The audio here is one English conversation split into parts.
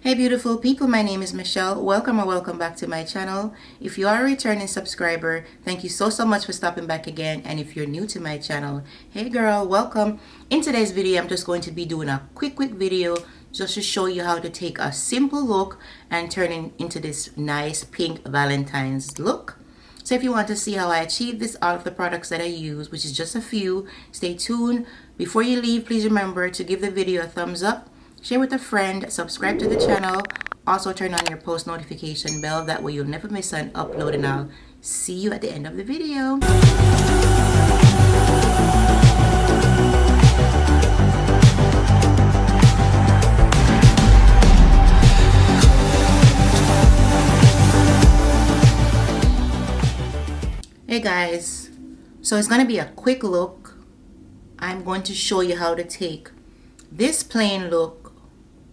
Hey beautiful people, my name is Michelle. Welcome or welcome back to my channel. If you are a returning subscriber, thank you so much for stopping back again. And if you're new to my channel, hey girl, welcome. In today's video, I'm just going to be doing a quick video just to show you how to take a simple look and turn it into this nice pink Valentine's look. So if you want to see how I achieve this out of the products that I use, which is just a few, stay tuned. Before you leave, please remember to give the video a thumbs up, share with a friend, subscribe to the channel, also turn on your post notification bell, that way you'll never miss an upload, and I'll see you at the end of the video. Hey guys, so it's going to be a quick look. I'm going to show you how to take this plain look,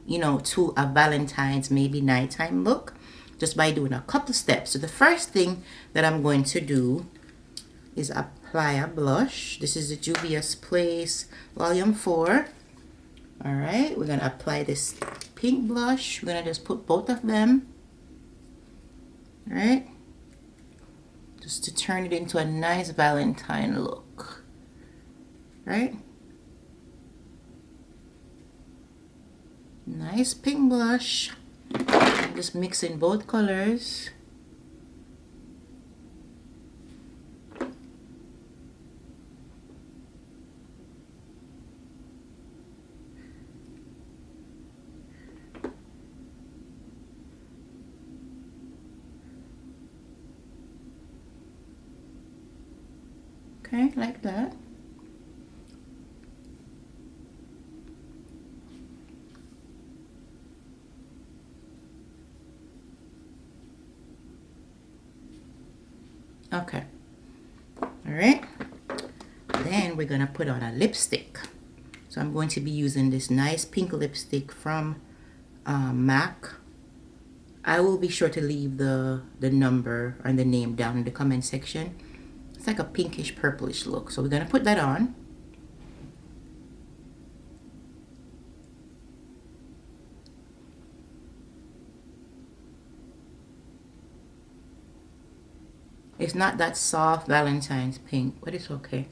you know, to a Valentine's maybe nighttime look just by doing a couple steps. So the first thing that I'm going to do is apply a blush. This is the Juvia's Place Volume 4. All right, we're going to apply this pink blush. We're going to just put both of them. All right, just to turn it into a nice Valentine look. Right? Nice pink blush. I'm just mixing both colors. Okay, like that. Okay, all right, then we're gonna put on a lipstick. So I'm going to be using this nice pink lipstick from MAC. I will be sure to leave the number and the name down in the comment section. It's like a pinkish purplish look, so we're gonna put that on. It's not that soft Valentine's pink, but it's okay.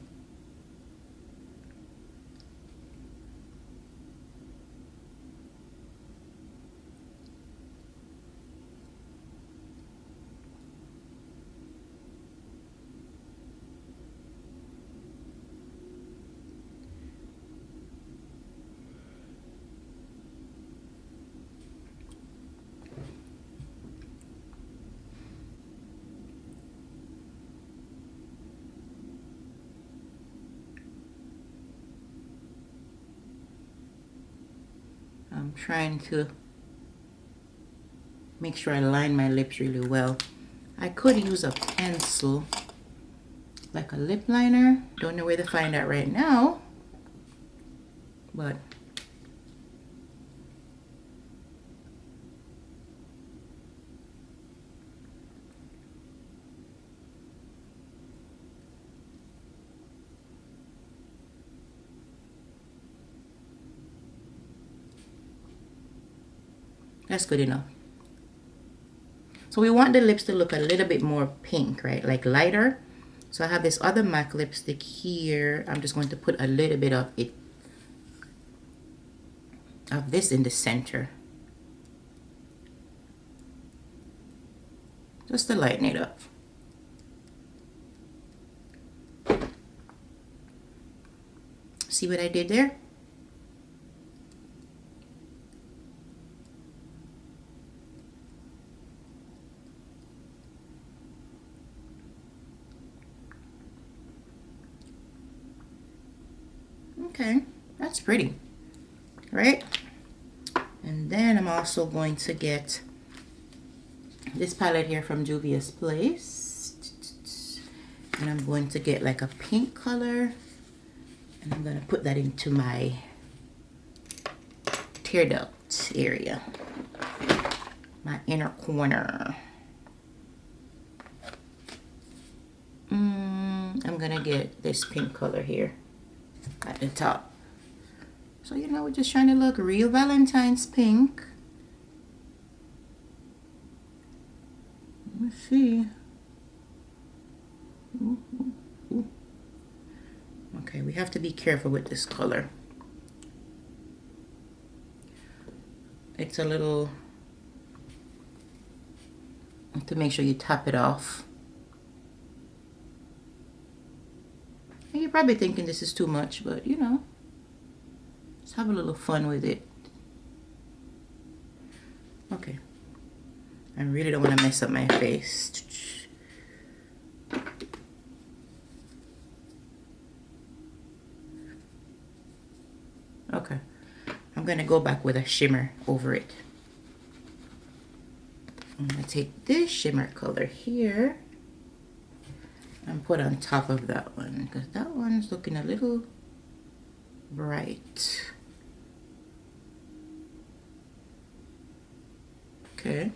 I'm trying to make sure I line my lips really well. I could use a pencil, like a lip liner. Don't know where to find that right now, but that's good enough. So we want the lips to look a little bit more pink, right? Like lighter. So I have this other MAC lipstick here. I'm just going to put a little bit of it, of this in the center, just to lighten it up. See what I did there? Okay, that's pretty, right? And then I'm also going to get this palette here from Juvia's Place, and I'm going to get like a pink color, and I'm going to put that into my tear duct area, my inner corner. I'm gonna get this pink color here at the top. So, you know, we're just trying to look real Valentine's pink. see. Ooh, ooh, ooh. Okay, we have to be careful with this color. It's a little, to make sure you tap it off. And you're probably thinking this is too much, but you know, let's have a little fun with it. Okay. I really don't want to mess up my face. Okay. I'm going to go back with a shimmer over it. I'm going to take this shimmer color here and put on top of that one, because that one's looking a little bright. Okay.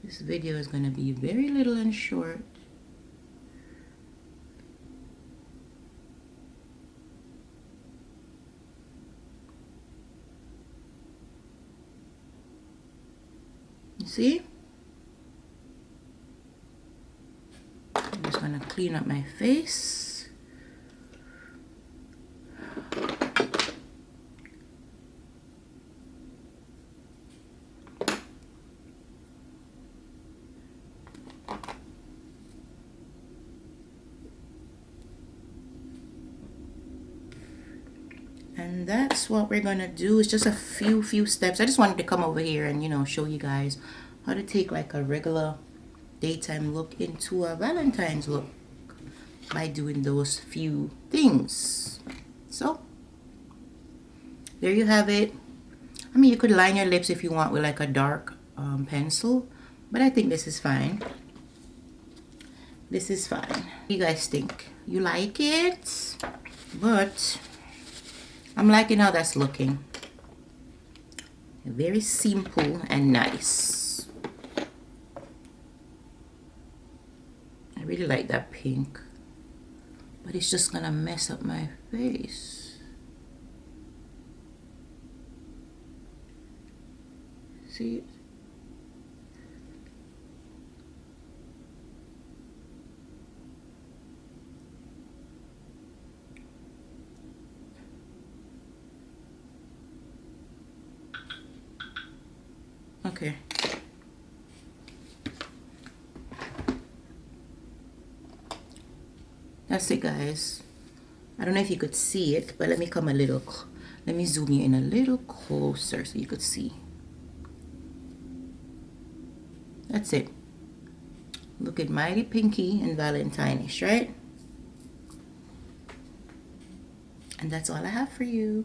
This video is going to be very little and short. You see? I'm just going to clean up my face. And that's what we're gonna do. It's just a few steps. I just wanted to come over here and, you know, show you guys how to take like a regular daytime look into a Valentine's look by doing those few things. So there you have it. I mean, you could line your lips if you want with like a dark pencil, but I think this is fine. This is fine. What do you guys think? You like it? But I'm liking how that's looking. Very simple and nice. I really like that pink, but it's just gonna mess up my face. See it? Okay. That's it, guys. I don't know if you could see it, but let me come a little, let me zoom you in a little closer so you could see. That's it. Looking mighty pinky and Valentine-ish, right? And that's all I have for you.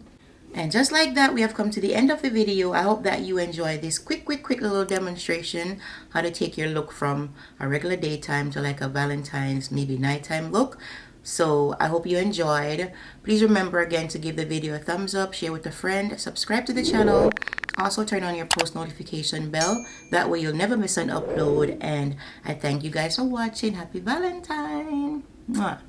And just like that, we have come to the end of the video. I hope that you enjoyed this quick little demonstration how to take your look from a regular daytime to like a Valentine's, maybe nighttime look. So I hope you enjoyed. Please remember again to give the video a thumbs up, share with a friend, subscribe to the channel. Also turn on your post notification bell. That way you'll never miss an upload. And I thank you guys for watching. Happy Valentine. Mwah.